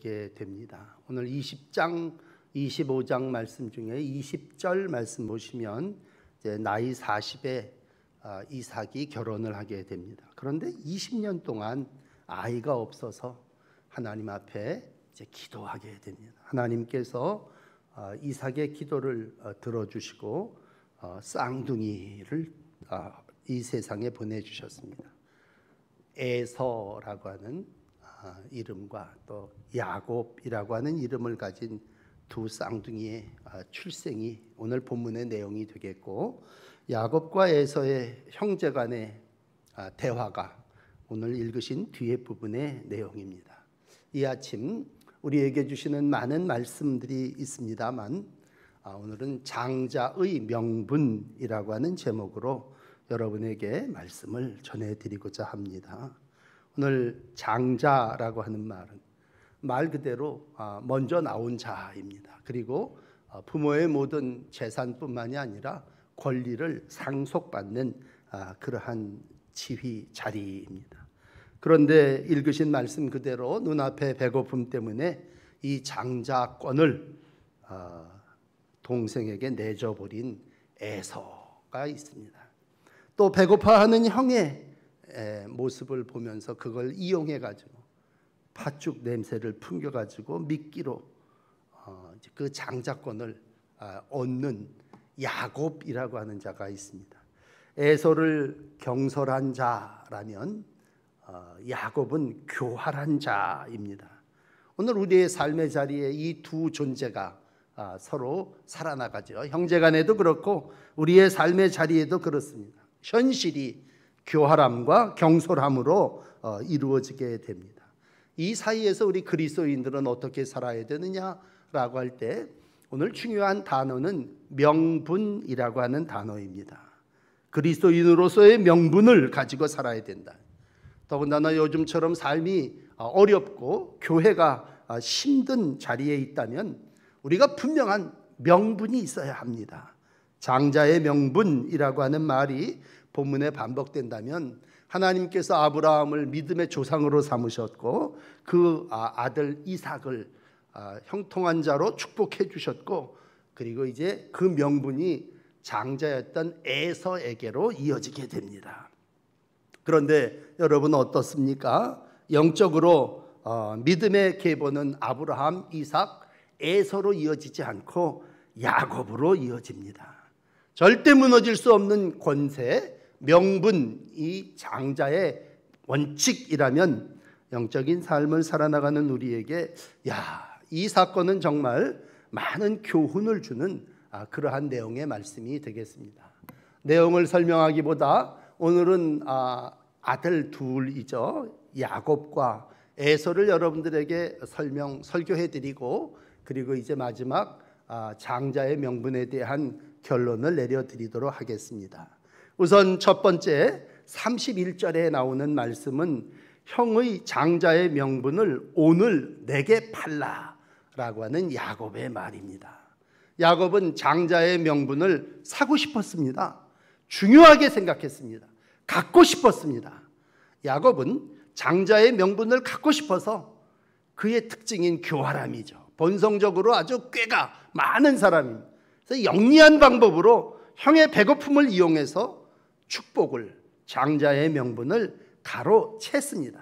보게 됩니다. 오늘 20장, 25장 말씀 중에 20절 말씀 보시면 이제 나이 40에 이삭이 결혼을 하게 됩니다. 그런데 20년 동안 아이가 없어서 하나님 앞에 이제 기도하게 됩니다. 하나님께서 이삭의 기도를 들어주시고 쌍둥이를 이 세상에 보내주셨습니다. 에서라고 하는 이름과 또 야곱이라고 하는 이름을 가진 두 쌍둥이의 출생이 오늘 본문의 내용이 되겠고, 야곱과 에서의 형제간의 대화가 오늘 읽으신 뒤에 부분의 내용입니다. 이 아침 우리에게 주시는 많은 말씀들이 있습니다만 오늘은 장자의 명분이라고 하는 제목으로 여러분에게 말씀을 전해드리고자 합니다. 오늘 장자라고 하는 말은 말 그대로 먼저 나온 자입니다. 그리고 부모의 모든 재산뿐만이 아니라 권리를 상속받는 그러한 지위 자리입니다. 그런데 읽으신 말씀 그대로 눈앞에 배고픔 때문에 이 장자권을 동생에게 내줘버린 에서가 있습니다. 또 배고파하는 형의 모습을 보면서 그걸 이용해가지고 팥죽 냄새를 풍겨가지고 미끼로 그 장자권을 얻는 야곱이라고 하는 자가 있습니다. 에서를 경솔한 자라면 야곱은 교활한 자입니다. 오늘 우리의 삶의 자리에 이 두 존재가 서로 살아나가죠. 형제간에도 그렇고 우리의 삶의 자리에도 그렇습니다. 현실이 교활함과 경솔함으로 이루어지게 됩니다. 이 사이에서 우리 그리스도인들은 어떻게 살아야 되느냐라고 할 때 오늘 중요한 단어는 명분이라고 하는 단어입니다. 그리스도인으로서의 명분을 가지고 살아야 된다. 더군다나 요즘처럼 삶이 어렵고 교회가 힘든 자리에 있다면 우리가 분명한 명분이 있어야 합니다. 장자의 명분이라고 하는 말이 본문에 반복된다면 하나님께서 아브라함을 믿음의 조상으로 삼으셨고 그 아들 이삭을 형통한 자로 축복해 주셨고, 그리고 이제 그 명분이 장자였던 에서에게로 이어지게 됩니다. 그런데 여러분 어떻습니까? 영적으로 믿음의 계보는 아브라함, 이삭, 에서로 이어지지 않고 야곱으로 이어집니다. 절대 무너질 수 없는 권세, 명분, 이 장자의 원칙이라면 영적인 삶을 살아나가는 우리에게 이 사건은 정말 많은 교훈을 주는 그러한 내용의 말씀이 되겠습니다. 내용을 설명하기보다 오늘은 아들 둘이죠. 야곱과 에서를 여러분들에게 설교해드리고, 그리고 이제 마지막 장자의 명분에 대한 결론을 내려드리도록 하겠습니다. 우선 첫 번째 31절에 나오는 말씀은 형의 장자의 명분을 오늘 내게 팔라라고 하는 야곱의 말입니다. 야곱은 장자의 명분을 사고 싶었습니다. 중요하게 생각했습니다. 갖고 싶었습니다. 야곱은 장자의 명분을 갖고 싶어서 그의 특징인 교활함이죠. 본성적으로 아주 꾀가 많은 사람입니다. 그래서 영리한 방법으로 형의 배고픔을 이용해서 축복을, 장자의 명분을 가로챘습니다.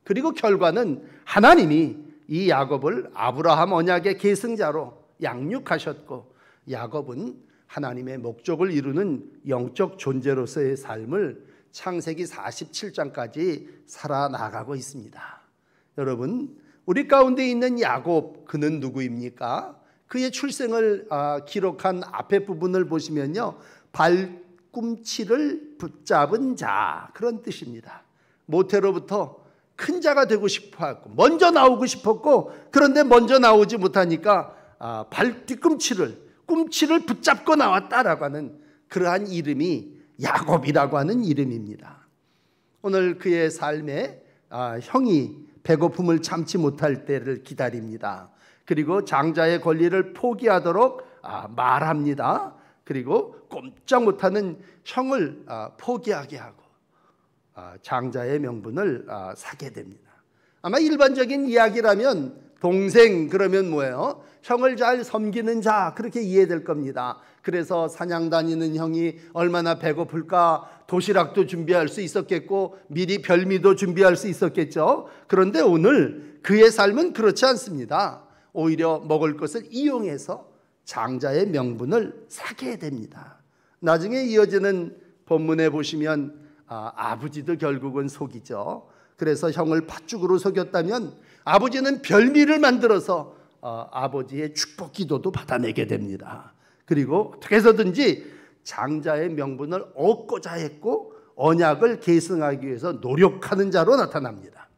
그리고 결과는 하나님이 이 야곱을 아브라함 언약의 계승자로 양육하셨고, 야곱은 하나님의 목적을 이루는 영적 존재로서의 삶을 창세기 47장까지 살아나가고 있습니다. 여러분, 우리 가운데 있는 야곱, 그는 누구입니까? 그의 출생을 기록한 앞에 부분을 보시면요, 발꿈치를 붙잡은 자, 그런 뜻입니다. 모태로부터 큰 자가 되고 싶어했고 먼저 나오고 싶었고, 그런데 먼저 나오지 못하니까 꿈치를 붙잡고 나왔다라고 하는 그러한 이름이 야곱이라고 하는 이름입니다. 오늘 그의 삶에 형이 배고픔을 참지 못할 때를 기다립니다. 그리고 장자의 권리를 포기하도록 말합니다. 그리고 꼼짝 못하는 형을 포기하게 하고 장자의 명분을 사게 됩니다. 아마 일반적인 이야기라면 동생 그러면 뭐예요? 형을 잘 섬기는 자, 그렇게 이해될 겁니다. 그래서 사냥 다니는 형이 얼마나 배고플까 도시락도 준비할 수 있었겠고 미리 별미도 준비할 수 있었겠죠. 그런데 오늘 그의 삶은 그렇지 않습니다. 오히려 먹을 것을 이용해서 장자의 명분을 사게 됩니다. 나중에 이어지는 본문에 보시면 아버지도 결국은 속이죠. 그래서 형을 팥죽으로 속였다면 아버지는 별미를 만들어서 아버지의 축복 기도도 받아내게 됩니다. 그리고 어떻게 해서든지 장자의 명분을 얻고자 했고 언약을 계승하기 위해서 노력하는 자로 나타납니다.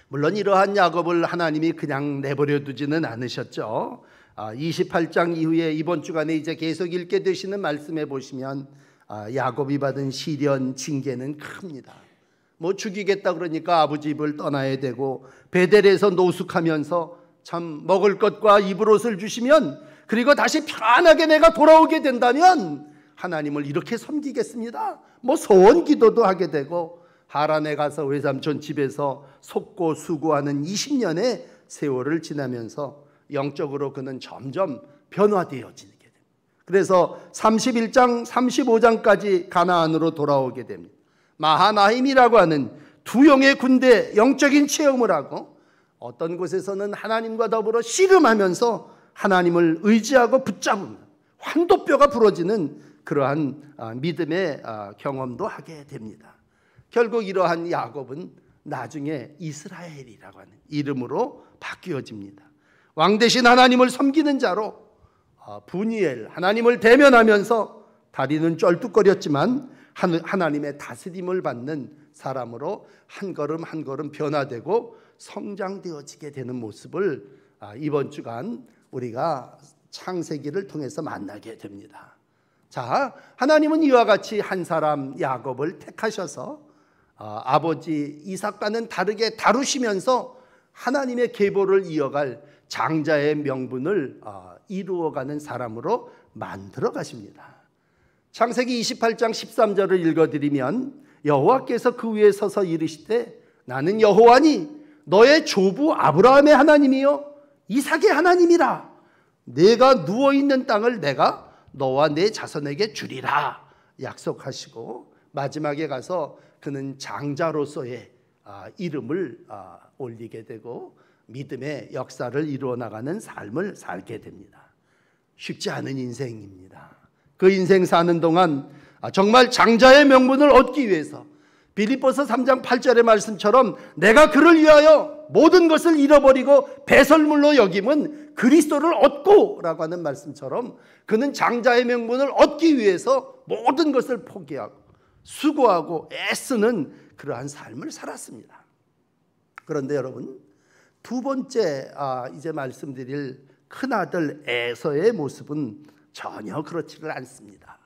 물론 이러한 야곱을 하나님이 그냥 내버려 두지는 않으셨죠. 28장 이후에 이번 주간에 이제 계속 읽게 되시는 말씀에 보시면 야곱이 받은 시련, 징계는 큽니다. 뭐 죽이겠다 그러니까 아버지 집을 떠나야 되고 베델에서 노숙하면서 참 먹을 것과 입을 옷을 주시면 그리고 다시 편안하게 내가 돌아오게 된다면 하나님을 이렇게 섬기겠습니다. 뭐 소원 기도도 하게 되고 하란에 가서 외삼촌 집에서 속고 수고하는 20년의 세월을 지나면서 영적으로 그는 점점 변화되어지게 됩니다. 그래서 31장, 35장까지 가나안으로 돌아오게 됩니다. 마하나임이라고 하는 두 영의 군대 영적인 체험을 하고 어떤 곳에서는 하나님과 더불어 씨름하면서 하나님을 의지하고 붙잡으면 환도뼈가 부러지는 그러한 믿음의 경험도 하게 됩니다. 결국 이러한 야곱은 나중에 이스라엘이라고 하는 이름으로 바뀌어집니다. 왕 대신 하나님을 섬기는 자로 분이엘, 하나님을 대면하면서 다리는 쩔뚝거렸지만 하나님의 다스림을 받는 사람으로 한 걸음 한 걸음 변화되고 성장되어지게 되는 모습을 이번 주간 우리가 창세기를 통해서 만나게 됩니다. 자, 하나님은 이와 같이 한 사람 야곱을 택하셔서 아버지 이삭과는 다르게 다루시면서 하나님의 계보를 이어갈 장자의 명분을 이루어가는 사람으로 만들어 가십니다. 창세기 28장 13절을 읽어드리면 여호와께서 그 위에 서서 이르시되 나는 여호와니 너의 조부 아브라함의 하나님이요 이삭의 하나님이라. 내가 누워있는 땅을 내가 너와 내 자손에게 주리라 약속하시고 마지막에 가서 그는 장자로서의 이름을 올리게 되고 믿음의 역사를 이루어 나가는 삶을 살게 됩니다. 쉽지 않은 인생입니다. 그 인생 사는 동안 정말 장자의 명분을 얻기 위해서 빌립보서 3장 8절의 말씀처럼 내가 그를 위하여 모든 것을 잃어버리고 배설물로 여김은 그리스도를 얻고 라고 하는 말씀처럼 그는 장자의 명분을 얻기 위해서 모든 것을 포기하고 수고하고 애쓰는 그러한 삶을 살았습니다. 그런데 여러분 두 번째 이제 말씀드릴 큰아들 에서의 모습은 전혀 그렇지를 않습니다.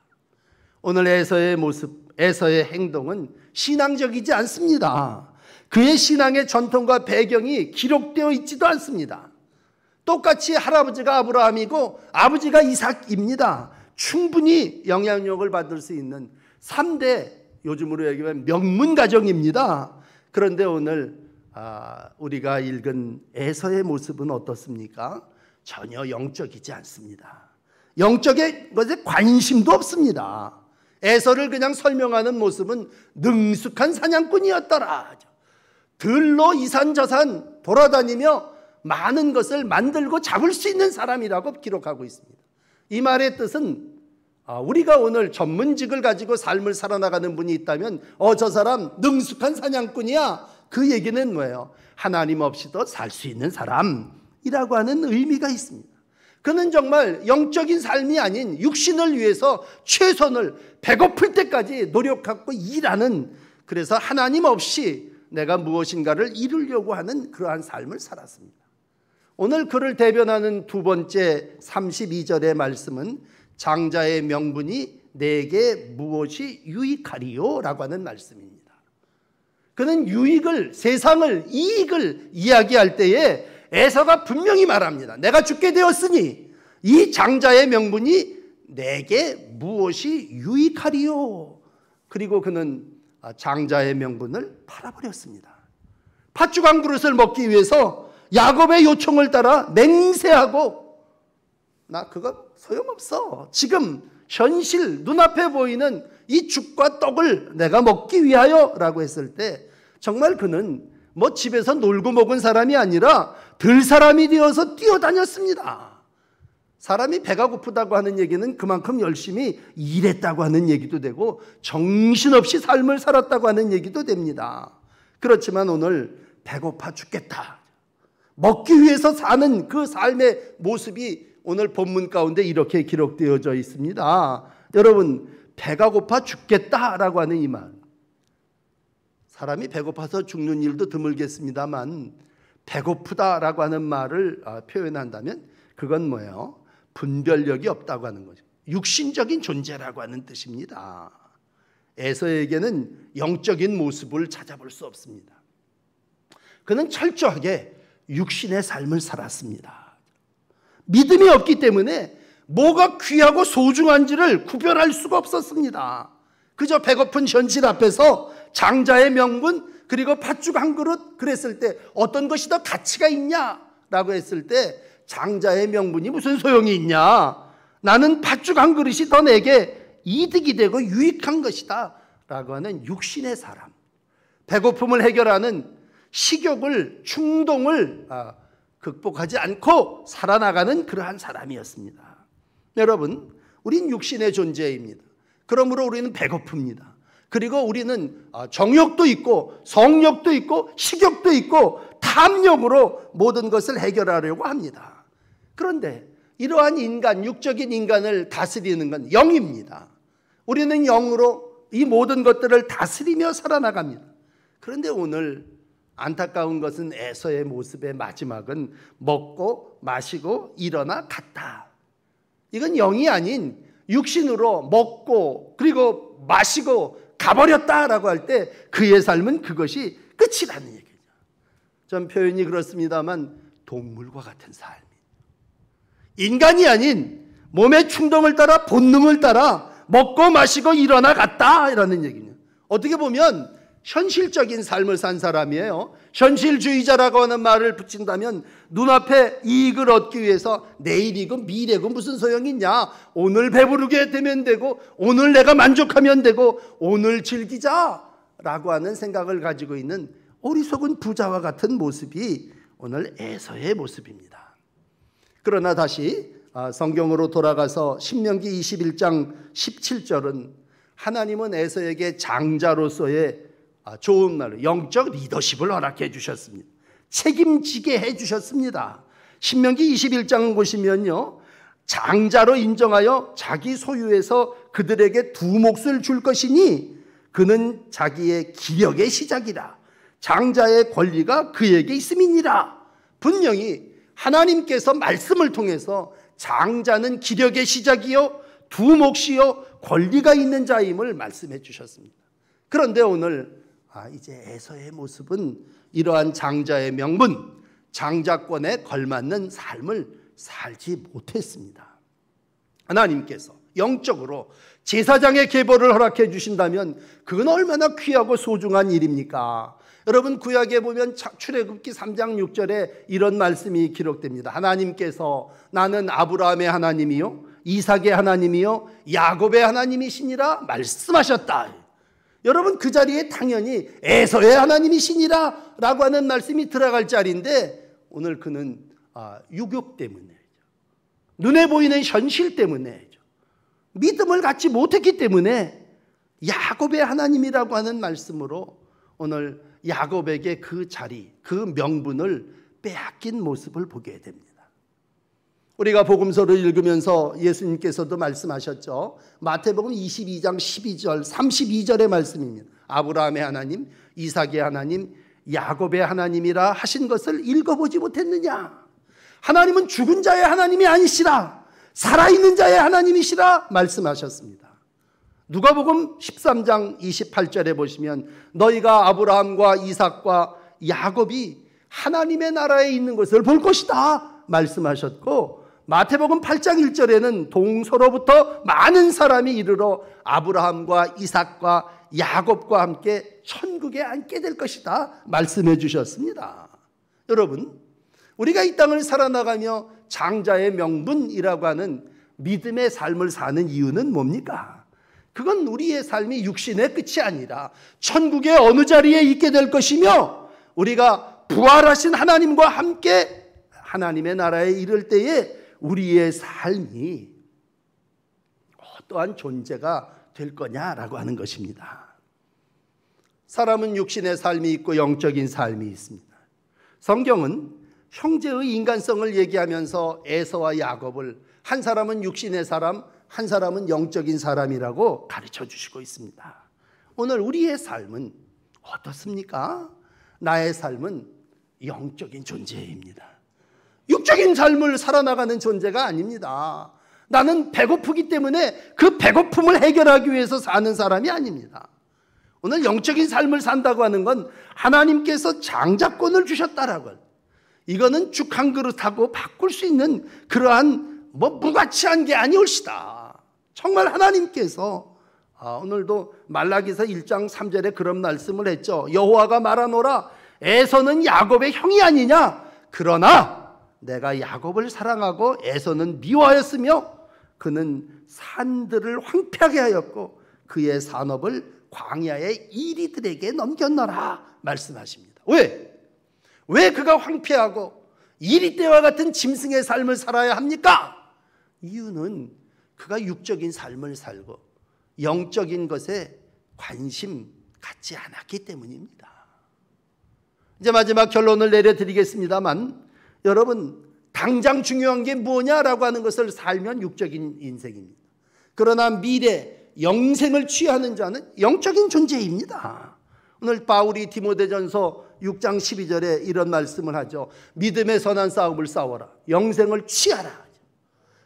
오늘 에서의 모습, 에서의 행동은 신앙적이지 않습니다. 그의 신앙의 전통과 배경이 기록되어 있지도 않습니다. 똑같이 할아버지가 아브라함이고 아버지가 이삭입니다. 충분히 영향력을 받을 수 있는 3대 요즘으로 얘기하면 명문 가정입니다. 그런데 오늘 우리가 읽은 에서의 모습은 어떻습니까? 전혀 영적이지 않습니다. 영적인 것에 관심도 없습니다. 에서를 그냥 설명하는 모습은 능숙한 사냥꾼이었더라. 들로 이산저산 돌아다니며 많은 것을 만들고 잡을 수 있는 사람이라고 기록하고 있습니다. 이 말의 뜻은 우리가 오늘 전문직을 가지고 삶을 살아나가는 분이 있다면 저 사람 능숙한 사냥꾼이야. 그 얘기는 뭐예요? 하나님 없이도 살 수 있는 사람이라고 하는 의미가 있습니다. 그는 정말 영적인 삶이 아닌 육신을 위해서 최선을 배고플 때까지 노력하고 일하는, 그래서 하나님 없이 내가 무엇인가를 이루려고 하는 그러한 삶을 살았습니다. 오늘 그를 대변하는 두 번째 32절의 말씀은 장자의 명분이 내게 무엇이 유익하리요? 라고 하는 말씀입니다. 그는 유익을, 세상을, 이익을 이야기할 때에 에서가 분명히 말합니다. 내가 죽게 되었으니 이 장자의 명분이 내게 무엇이 유익하리요? 그리고 그는 장자의 명분을 팔아버렸습니다. 팥죽 한 그릇을 먹기 위해서 야곱의 요청을 따라 맹세하고 나 그거 소용없어. 지금 현실 눈앞에 보이는 이 죽과 떡을 내가 먹기 위하여 라고 했을 때 정말 그는 뭐 집에서 놀고 먹은 사람이 아니라 들 사람이 되어서 뛰어다녔습니다. 사람이 배가 고프다고 하는 얘기는 그만큼 열심히 일했다고 하는 얘기도 되고 정신없이 삶을 살았다고 하는 얘기도 됩니다. 그렇지만 오늘 배고파 죽겠다, 먹기 위해서 사는 그 삶의 모습이 오늘 본문 가운데 이렇게 기록되어져 있습니다. 여러분, 배가 고파 죽겠다라고 하는 이 말, 사람이 배고파서 죽는 일도 드물겠습니다만 배고프다라고 하는 말을 표현한다면 그건 뭐예요? 분별력이 없다고 하는 거죠. 육신적인 존재라고 하는 뜻입니다. 에서에게는 영적인 모습을 찾아볼 수 없습니다. 그는 철저하게 육신의 삶을 살았습니다. 믿음이 없기 때문에 뭐가 귀하고 소중한지를 구별할 수가 없었습니다. 그저 배고픈 현실 앞에서 장자의 명분 그리고 팥죽 한 그릇 그랬을 때 어떤 것이 더 가치가 있냐라고 했을 때 장자의 명분이 무슨 소용이 있냐, 나는 팥죽 한 그릇이 더 내게 이득이 되고 유익한 것이다 라고 하는 육신의 사람, 배고픔을 해결하는 식욕을, 충동을 극복하지 않고 살아나가는 그러한 사람이었습니다. 여러분, 우린 육신의 존재입니다. 그러므로 우리는 배고픕니다. 그리고 우리는 정욕도 있고 성욕도 있고 식욕도 있고 탐욕으로 모든 것을 해결하려고 합니다. 그런데 이러한 인간, 육적인 인간을 다스리는 건 영입니다. 우리는 영으로 이 모든 것들을 다스리며 살아나갑니다. 그런데 오늘 안타까운 것은 에서의 모습의 마지막은 먹고 마시고 일어나 갔다. 이건 영이 아닌 육신으로 먹고 그리고 마시고 가버렸다라고 할 때 그의 삶은 그것이 끝이라는 얘기죠. 전 표현이 그렇습니다만 동물과 같은 삶, 인간이 아닌 몸의 충동을 따라 본능을 따라 먹고 마시고 일어나 갔다 이라는 얘기입니다. 어떻게 보면 현실적인 삶을 산 사람이에요. 현실주의자라고 하는 말을 붙인다면 눈앞에 이익을 얻기 위해서 내일이고 미래고 무슨 소용이 있냐, 오늘 배부르게 되면 되고 오늘 내가 만족하면 되고 오늘 즐기자라고 하는 생각을 가지고 있는 어리석은 부자와 같은 모습이 오늘 에서의 모습입니다. 그러나 다시 성경으로 돌아가서 신명기 21장 17절은 하나님은 에서에게 장자로서의 좋은 말로 영적 리더십을 허락해 주셨습니다. 책임지게 해 주셨습니다. 신명기 21장 보시면요, 장자로 인정하여 자기 소유에서 그들에게 두 몫을 줄 것이니 그는 자기의 기력의 시작이라. 장자의 권리가 그에게 있음이니라. 분명히 하나님께서 말씀을 통해서 장자는 기력의 시작이요 두 몫이요 권리가 있는 자임을 말씀해 주셨습니다. 그런데 오늘 이제 에서의 모습은 이러한 장자의 명분, 장자권에 걸맞는 삶을 살지 못했습니다. 하나님께서 영적으로 제사장의 계보를 허락해 주신다면 그건 얼마나 귀하고 소중한 일입니까? 여러분, 구약에 보면 출애굽기 3장 6절에 이런 말씀이 기록됩니다. 하나님께서 나는 아브라함의 하나님이요 이삭의 하나님이요 야곱의 하나님이시니라 말씀하셨다. 여러분, 그 자리에 당연히 에서의 하나님이시니라 라고 하는 말씀이 들어갈 자리인데 오늘 그는 유욕 때문에, 눈에 보이는 현실 때문에, 믿음을 갖지 못했기 때문에 야곱의 하나님이라고 하는 말씀으로 오늘 야곱에게 그 자리, 그 명분을 빼앗긴 모습을 보게 됩니다. 우리가 복음서를 읽으면서 예수님께서도 말씀하셨죠. 마태복음 22장 12절 32절의 말씀입니다. 아브라함의 하나님, 이삭의 하나님, 야곱의 하나님이라 하신 것을 읽어보지 못했느냐. 하나님은 죽은 자의 하나님이 아니시라 살아있는 자의 하나님이시라 말씀하셨습니다. 누가복음 13장 28절에 보시면 너희가 아브라함과 이삭과 야곱이 하나님의 나라에 있는 것을 볼 것이다 말씀하셨고, 마태복음 8장 1절에는 동서로부터 많은 사람이 이르러 아브라함과 이삭과 야곱과 함께 천국에 앉게 될 것이다 말씀해 주셨습니다. 여러분, 우리가 이 땅을 살아나가며 장자의 명분이라고 하는 믿음의 삶을 사는 이유는 뭡니까? 그건 우리의 삶이 육신의 끝이 아니라 천국의 어느 자리에 있게 될 것이며 우리가 부활하신 하나님과 함께 하나님의 나라에 이를 때에 우리의 삶이 어떠한 존재가 될 거냐라고 하는 것입니다. 사람은 육신의 삶이 있고 영적인 삶이 있습니다. 성경은 형제의 인간성을 얘기하면서 에서와 야곱을 한 사람은 육신의 사람, 한 사람은 영적인 사람이라고 가르쳐 주시고 있습니다. 오늘 우리의 삶은 어떻습니까? 나의 삶은 영적인 존재입니다. 육적인 삶을 살아나가는 존재가 아닙니다. 나는 배고프기 때문에 그 배고픔을 해결하기 위해서 사는 사람이 아닙니다. 오늘 영적인 삶을 산다고 하는 건 하나님께서 장자권을 주셨다라고 해요. 이거는 죽 한 그릇하고 바꿀 수 있는 그러한 무가치한 게 아니올시다. 정말 하나님께서 오늘도 말라기서 1장 3절에 그런 말씀을 했죠. 여호와가 말하노라 에서는 야곱의 형이 아니냐. 그러나 내가 야곱을 사랑하고 에서는 미워하였으며 그는 산들을 황폐하게 하였고 그의 산업을 광야의 이리들에게 넘겼노라 말씀하십니다. 왜 그가 황폐하고 이리떼와 같은 짐승의 삶을 살아야 합니까? 이유는 그가 육적인 삶을 살고 영적인 것에 관심 갖지 않았기 때문입니다. 이제 마지막 결론을 내려드리겠습니다만 여러분 당장 중요한 게 뭐냐라고 하는 것을 살면 육적인 인생입니다. 그러나 미래 영생을 취하는 자는 영적인 존재입니다. 오늘 바울이 디모데전서 6장 12절에 이런 말씀을 하죠. 믿음의 선한 싸움을 싸워라. 영생을 취하라.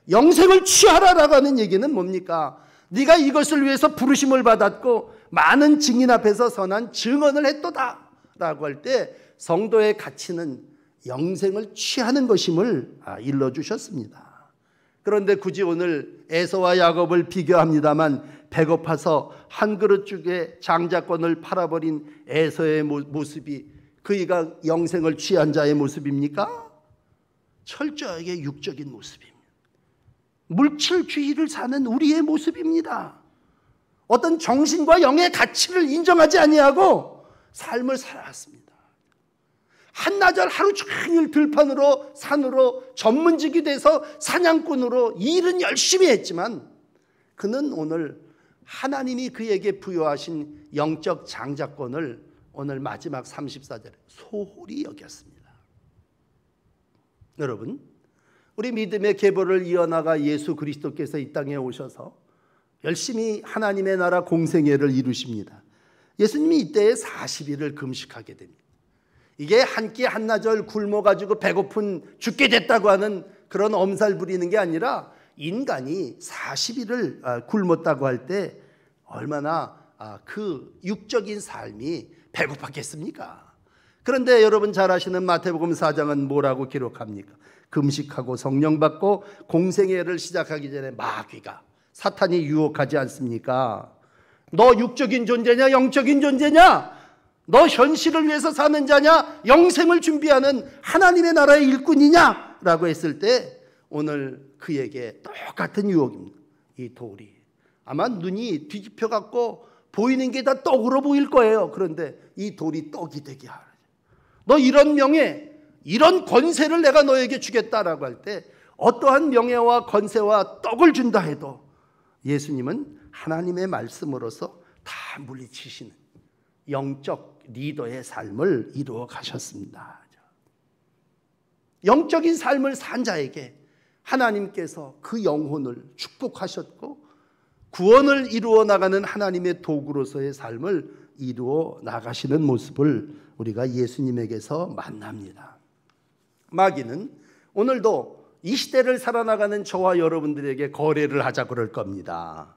영생을 취하라라고 하는 얘기는 뭡니까? 네가 이것을 위해서 부르심을 받았고 많은 증인 앞에서 선한 증언을 했도다 라고 할 때 성도의 가치는 영생을 취하는 것임을 일러주셨습니다. 그런데 굳이 오늘 에서와 야곱을 비교합니다만 배고파서 한 그릇 죽에 장자권을 팔아버린 에서의 모습이 그이가 영생을 취한 자의 모습입니까? 철저하게 육적인 모습입니다. 물질주의를 사는 우리의 모습입니다. 어떤 정신과 영의 가치를 인정하지 아니하고 삶을 살아왔습니다. 한나절 하루 종일 들판으로 산으로 전문직이 돼서 사냥꾼으로 일은 열심히 했지만 그는 오늘 하나님이 그에게 부여하신 영적 장자권을 오늘 마지막 34절에 소홀히 여겼습니다. 여러분, 우리 믿음의 계보를 이어나가 예수 그리스도께서 이 땅에 오셔서 열심히 하나님의 나라 공생애를 이루십니다. 예수님이 이때에 40일을 금식하게 됩니다. 이게 한 끼 한나절 굶어가지고 배고픈 죽게 됐다고 하는 그런 엄살 부리는 게 아니라 인간이 40일을 굶었다고 할 때 얼마나 그 육적인 삶이 배고팠겠습니까? 그런데 여러분 잘 아시는 마태복음 4장은 뭐라고 기록합니까? 금식하고 성령 받고 공생애를 시작하기 전에 마귀가 사탄이 유혹하지 않습니까? 너 육적인 존재냐 영적인 존재냐? 너 현실을 위해서 사는 자냐? 영생을 준비하는 하나님의 나라의 일꾼이냐? 라고 했을 때 오늘 그에게 똑같은 유혹입니다. 이 돌이 아마 눈이 뒤집혀 갖고 보이는 게 다 떡으로 보일 거예요. 그런데 이 돌이 떡이 되게 하라. 너 이런 명예, 이런 권세를 내가 너에게 주겠다라고 할 때 어떠한 명예와 권세와 떡을 준다 해도 예수님은 하나님의 말씀으로서 다 물리치시는 영적 리더의 삶을 이루어 가셨습니다. 영적인 삶을 산 자에게 하나님께서 그 영혼을 축복하셨고 구원을 이루어 나가는 하나님의 도구로서의 삶을 이루어 나가시는 모습을 우리가 예수님에게서 만납니다. 마귀는 오늘도 이 시대를 살아나가는 저와 여러분들에게 거래를 하자 그럴 겁니다.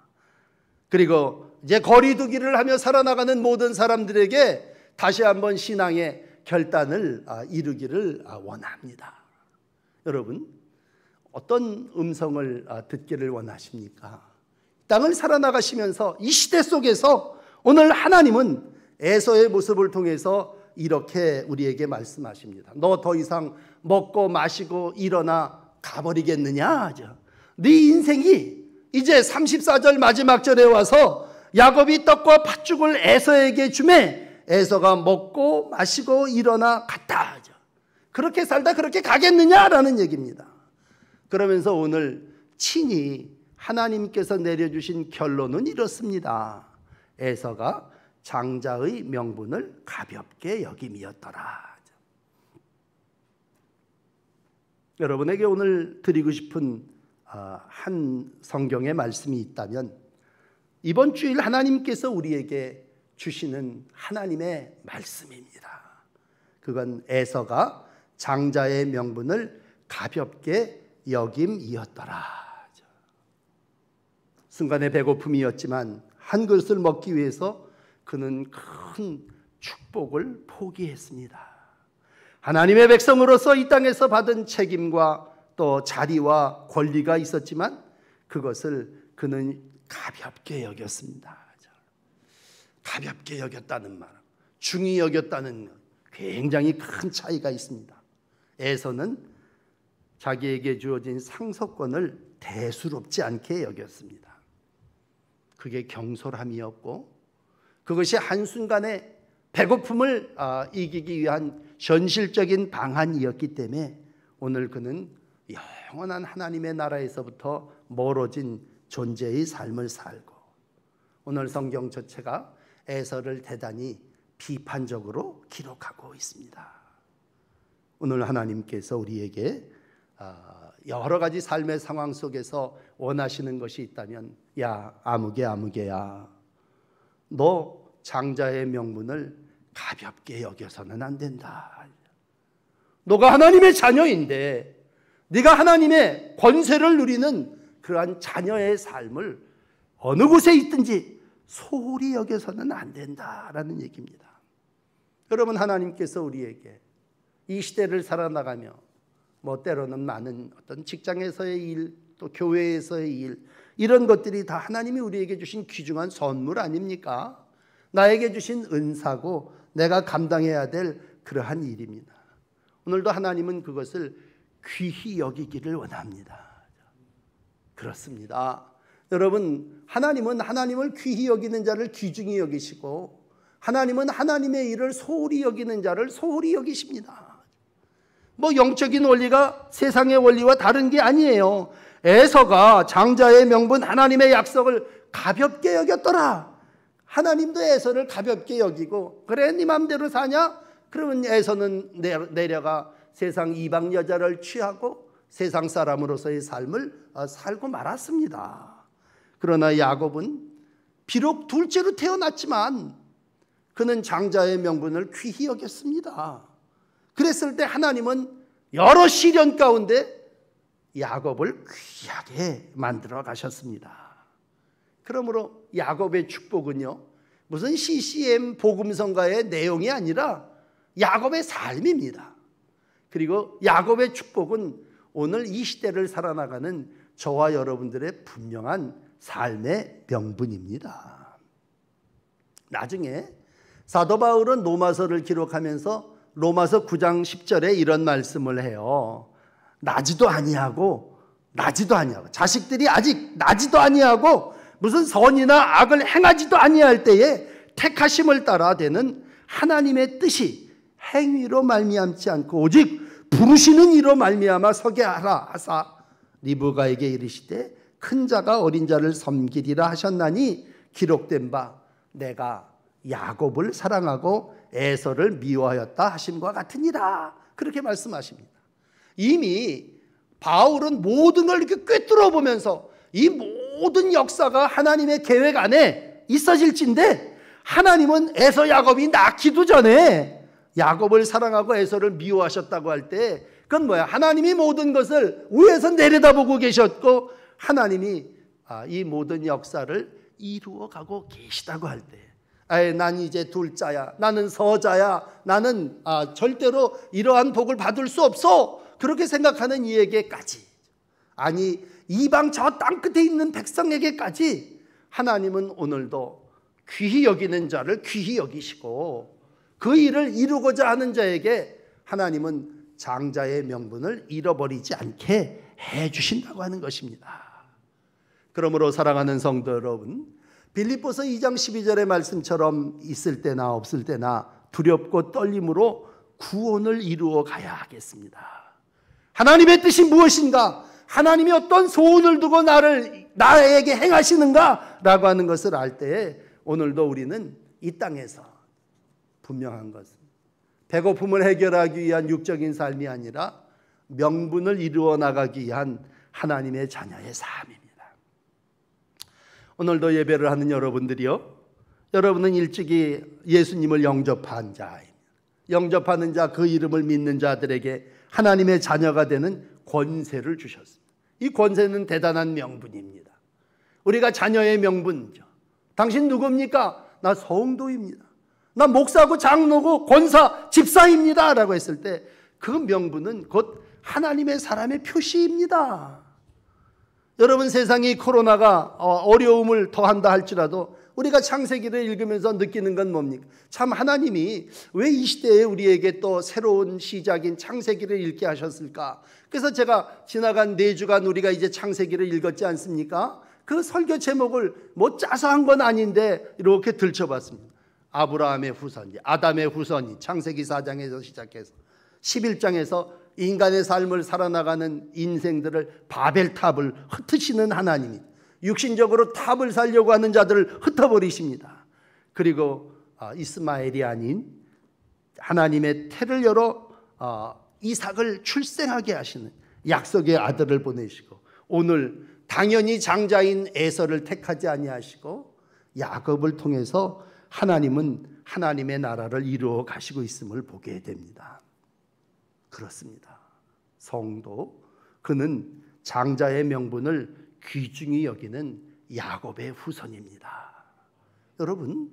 그리고 이제 거리두기를 하며 살아나가는 모든 사람들에게 다시 한번 신앙의 결단을 이루기를 원합니다. 여러분, 어떤 음성을 듣기를 원하십니까? 땅을 살아나가시면서 이 시대 속에서 오늘 하나님은 에서의 모습을 통해서 이렇게 우리에게 말씀하십니다. 너 더 이상 먹고 마시고 일어나 가버리겠느냐? 네 인생이 이제 34절 마지막 절에 와서 야곱이 떡과 팥죽을 에서에게 주매 에서가 먹고 마시고 일어나 갔다. 그렇게 살다 그렇게 가겠느냐라는 얘기입니다. 그러면서 오늘 친히 하나님께서 내려주신 결론은 이렇습니다. 에서가 장자의 명분을 가볍게 여김이었더라. 여러분에게 오늘 드리고 싶은 한 성경의 말씀이 있다면 이번 주일 하나님께서 우리에게 주시는 하나님의 말씀입니다. 그건 에서가 장자의 명분을 가볍게 여김이었더라. 순간의 배고픔이었지만 한 그릇을 먹기 위해서 그는 큰 축복을 포기했습니다. 하나님의 백성으로서 이 땅에서 받은 책임과 또 자리와 권리가 있었지만 그것을 그는 가볍게 여겼습니다. 가볍게 여겼다는 말, 중히 여겼다는 것, 굉장히 큰 차이가 있습니다. 에서는 자기에게 주어진 상속권을 대수롭지 않게 여겼습니다. 그게 경솔함이었고 그것이 한순간에 배고픔을 이기기 위한 현실적인 방안이었기 때문에 오늘 그는 영원한 하나님의 나라에서부터 멀어진 존재의 삶을 살고 오늘 성경 전체가 에서를 대단히 비판적으로 기록하고 있습니다. 오늘 하나님께서 우리에게 여러 가지 삶의 상황 속에서 원하시는 것이 있다면 야 아무개야 너 장자의 명분을 가볍게 여겨서는 안 된다. 너가 하나님의 자녀인데 네가 하나님의 권세를 누리는 그러한 자녀의 삶을 어느 곳에 있든지 소홀히 여겨서는 안 된다라는 얘기입니다. 여러분 하나님께서 우리에게 이 시대를 살아나가며 때로는 많은 어떤 직장에서의 일 또 교회에서의 일 이런 것들이 다 하나님이 우리에게 주신 귀중한 선물 아닙니까? 나에게 주신 은사고 내가 감당해야 될 그러한 일입니다. 오늘도 하나님은 그것을 귀히 여기기를 원합니다. 그렇습니다. 여러분 하나님은 하나님을 귀히 여기는 자를 귀중히 여기시고 하나님은 하나님의 일을 소홀히 여기는 자를 소홀히 여기십니다. 영적인 원리가 세상의 원리와 다른 게 아니에요. 에서가 장자의 명분 하나님의 약속을 가볍게 여겼더라. 하나님도 에서를 가볍게 여기고 그래 네 맘대로 사냐? 그러면 에서는 내려가 세상 이방 여자를 취하고 세상 사람으로서의 삶을 살고 말았습니다. 그러나 야곱은 비록 둘째로 태어났지만 그는 장자의 명분을 귀히 여겼습니다. 그랬을 때 하나님은 여러 시련 가운데 야곱을 귀하게 만들어 가셨습니다. 그러므로 야곱의 축복은요 무슨 CCM 복음성가의 내용이 아니라 야곱의 삶입니다. 그리고 야곱의 축복은 오늘 이 시대를 살아나가는 저와 여러분들의 분명한 삶의 명분입니다. 나중에 사도 바울은 로마서를 기록하면서 로마서 9장 10절에 이런 말씀을 해요. 나지도 아니하고 자식들이 아직 나지도 아니하고 무슨 선이나 악을 행하지도 아니할 때에 택하심을 따라 되는 하나님의 뜻이 행위로 말미암지 않고 오직 부르시는 이로 말미암아 서게 하라 하사 리브가에게 이르시되 큰 자가 어린 자를 섬기리라 하셨나니 기록된 바 내가 야곱을 사랑하고 에서를 미워하였다 하심과 같으니라. 그렇게 말씀하십니다. 이미 바울은 모든 걸 이렇게 꿰뚫어 보면서 이 모든 역사가 하나님의 계획 안에 있어질진데 하나님은 에서 야곱이 낳기도 전에 야곱을 사랑하고 에서를 미워하셨다고 할 때 그건 뭐야? 하나님이 모든 것을 위에서 내려다보고 계셨고 하나님이 이 모든 역사를 이루어가고 계시다고 할 때 난 이제 둘자야, 나는 서자야, 나는 절대로 이러한 복을 받을 수 없어 그렇게 생각하는 이에게까지 아니 이방 저 땅끝에 있는 백성에게까지 하나님은 오늘도 귀히 여기는 자를 귀히 여기시고 그 일을 이루고자 하는 자에게 하나님은 장자의 명분을 잃어버리지 않게 해주신다고 하는 것입니다. 그러므로 사랑하는 성도 여러분, 빌립보서 2장 12절의 말씀처럼 있을 때나 없을 때나 두렵고 떨림으로 구원을 이루어 가야 하겠습니다. 하나님의 뜻이 무엇인가? 하나님이 어떤 소원을 두고 나에게 행하시는가? 라고 하는 것을 알 때에 오늘도 우리는 이 땅에서 분명한 것은 배고픔을 해결하기 위한 육적인 삶이 아니라 명분을 이루어 나가기 위한 하나님의 자녀의 삶입니다. 오늘도 예배를 하는 여러분들이요, 여러분은 일찍이 예수님을 영접한 자입니다. 영접하는 자, 그 이름을 믿는 자들에게 하나님의 자녀가 되는 권세를 주셨습니다. 이 권세는 대단한 명분입니다. 우리가 자녀의 명분이죠. 당신 누굽니까? 나 성도입니다. 나 목사고 장로고 권사, 집사입니다 라고 했을 때 그 명분은 곧 하나님의 사람의 표시입니다. 여러분, 세상이 코로나가 어려움을 더한다 할지라도 우리가 창세기를 읽으면서 느끼는 건 뭡니까? 참 하나님이 왜 이 시대에 우리에게 또 새로운 시작인 창세기를 읽게 하셨을까? 그래서 제가 지나간 4주간 우리가 이제 창세기를 읽었지 않습니까? 그 설교 제목을 뭐 짜서 한 건 아닌데 이렇게 들춰봤습니다. 아브라함의 후손이, 아담의 후손이 창세기 4장에서 시작해서 11장에서 인간의 삶을 살아나가는 인생들을 바벨탑을 흩으시는 하나님이 육신적으로 탑을 살려고 하는 자들을 흩어버리십니다. 그리고 이스마엘이 아닌 하나님의 태를 열어 이삭을 출생하게 하시는 약속의 아들을 보내시고, 오늘 당연히 장자인 에서를 택하지 아니하시고 야곱을 통해서 하나님은 하나님의 나라를 이루어 가시고 있음을 보게 됩니다. 그렇습니다. 성도, 그는 장자의 명분을 귀중히 여기는 야곱의 후손입니다. 여러분,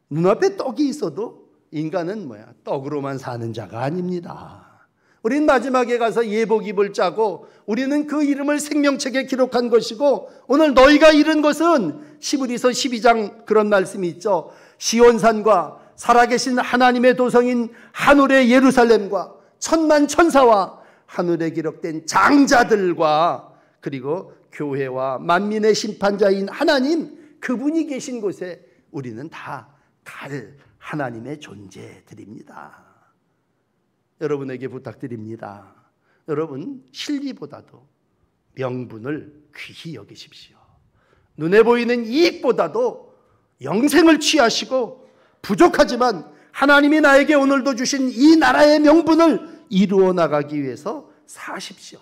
눈앞에 떡이 있어도 인간은 떡으로만 사는 자가 아닙니다. 우린 마지막에 가서 예복입을 짜고 우리는 그 이름을 생명책에 기록한 것이고, 오늘 너희가 잃은 것은 시브리서 12장 그런 말씀이 있죠. 시온산과 살아계신 하나님의 도성인 하늘의 예루살렘과 천만 천사와 하늘에 기록된 장자들과 그리고 교회와 만민의 심판자인 하나님, 그분이 계신 곳에 우리는 다 갈 하나님의 존재들입니다. 여러분에게 부탁드립니다. 여러분, 실리보다도 명분을 귀히 여기십시오. 눈에 보이는 이익보다도 영생을 취하시고, 부족하지만 하나님이 나에게 오늘도 주신 이 나라의 명분을 이루어 나가기 위해서 사십시오.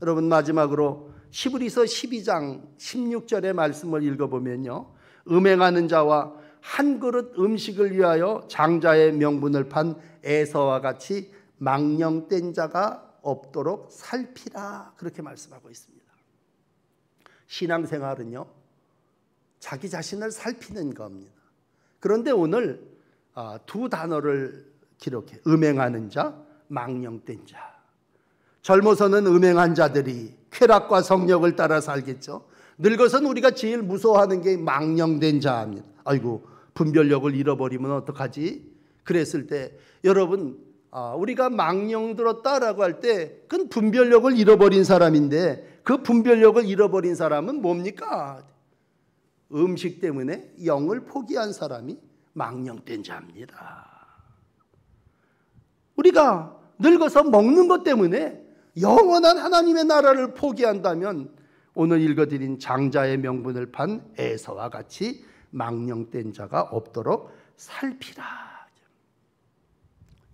여러분, 마지막으로 시브리서 12장 16절의 말씀을 읽어보면요, 음행하는 자와 한 그릇 음식을 위하여 장자의 명분을 판 에서와 같이 망령된 자가 없도록 살피라, 그렇게 말씀하고 있습니다. 신앙생활은요, 자기 자신을 살피는 겁니다. 그런데 오늘 두 단어를 기록해, 음행하는 자, 망령된 자. 젊어서는 음행한 자들이 쾌락과 성욕을 따라 살겠죠. 늙어서는 우리가 제일 무서워하는 게 망령된 자입니다. 아이고, 분별력을 잃어버리면 어떡하지? 그랬을 때 여러분, 우리가 망령 들었다라고 할 때 그건 분별력을 잃어버린 사람인데, 그 분별력을 잃어버린 사람은 뭡니까? 음식 때문에 영을 포기한 사람이 망령된 자입니다. 우리가 늙어서 먹는 것 때문에 영원한 하나님의 나라를 포기한다면 오늘 읽어드린 장자의 명분을 판 에서와 같이 망령된 자가 없도록 살피라.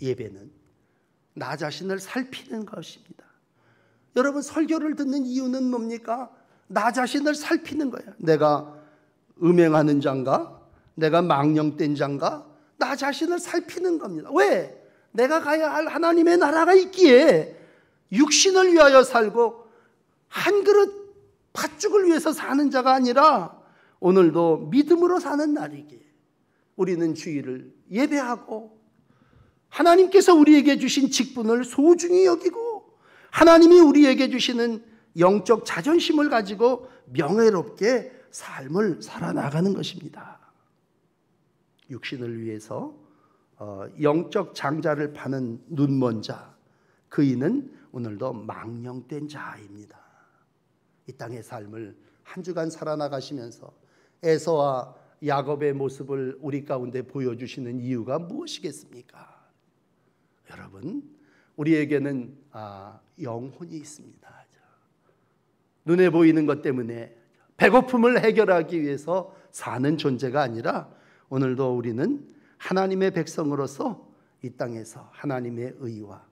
예배는 나 자신을 살피는 것입니다. 여러분, 설교를 듣는 이유는 뭡니까? 나 자신을 살피는 거예요. 내가 음행하는 자인가? 내가 망령된 자인가? 나 자신을 살피는 겁니다. 왜? 내가 가야 할 하나님의 나라가 있기에 육신을 위하여 살고 한 그릇 팥죽을 위해서 사는 자가 아니라 오늘도 믿음으로 사는 날이기에 우리는 주일을 예배하고 하나님께서 우리에게 주신 직분을 소중히 여기고 하나님이 우리에게 주시는 영적 자존심을 가지고 명예롭게 삶을 살아나가는 것입니다. 육신을 위해서 영적 장자를 파는 눈먼 자, 그이는 오늘도 망령된 자입니다. 이 땅의 삶을 한 주간 살아나가시면서 에서와 야곱의 모습을 우리 가운데 보여주시는 이유가 무엇이겠습니까? 여러분, 우리에게는 영혼이 있습니다. 눈에 보이는 것 때문에 배고픔을 해결하기 위해서 사는 존재가 아니라 오늘도 우리는 하나님의 백성으로서 이 땅에서 하나님의 의와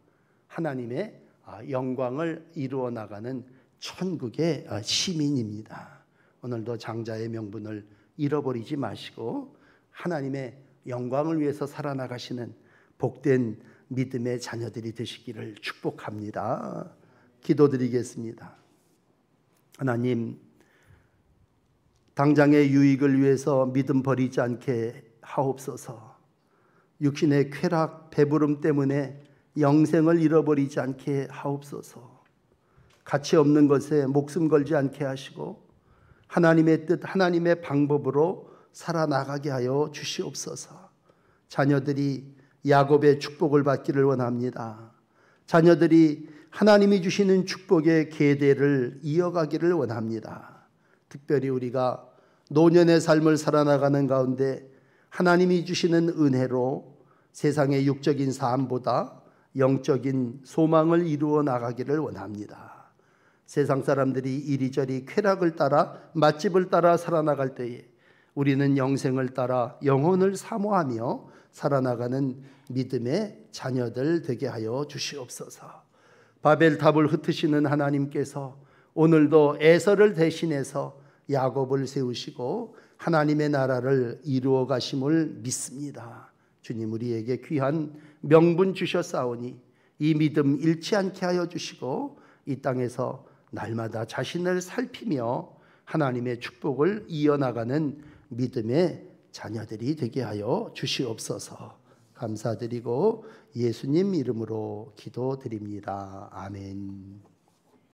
하나님의 영광을 이루어 나가는 천국의 시민입니다. 오늘도 장자의 명분을 잃어버리지 마시고 하나님의 영광을 위해서 살아나가시는 복된 믿음의 자녀들이 되시기를 축복합니다. 기도드리겠습니다. 하나님, 당장의 유익을 위해서 믿음 버리지 않게 하옵소서. 육신의 쾌락, 배부름 때문에 영생을 잃어버리지 않게 하옵소서. 가치 없는 것에 목숨 걸지 않게 하시고 하나님의 뜻, 하나님의 방법으로 살아나가게 하여 주시옵소서. 자녀들이 야곱의 축복을 받기를 원합니다. 자녀들이 하나님이 주시는 축복의 계대를 이어가기를 원합니다. 특별히 우리가 노년의 삶을 살아나가는 가운데 하나님이 주시는 은혜로 세상의 육적인 삶보다 영적인 소망을 이루어 나가기를 원합니다. 세상 사람들이 이리저리 쾌락을 따라 맛집을 따라 살아나갈 때에 우리는 영생을 따라 영혼을 사모하며 살아나가는 믿음의 자녀들 되게 하여 주시옵소서. 바벨탑을 흩으시는 하나님께서 오늘도 에서를 대신해서 야곱을 세우시고 하나님의 나라를 이루어 가심을 믿습니다. 주님, 우리에게 귀한 명분 주셨사오니 이 믿음 잃지 않게 하여 주시고 이 땅에서 날마다 자신을 살피며 하나님의 축복을 이어나가는 믿음의 자녀들이 되게 하여 주시옵소서. 감사드리고 예수님 이름으로 기도드립니다. 아멘.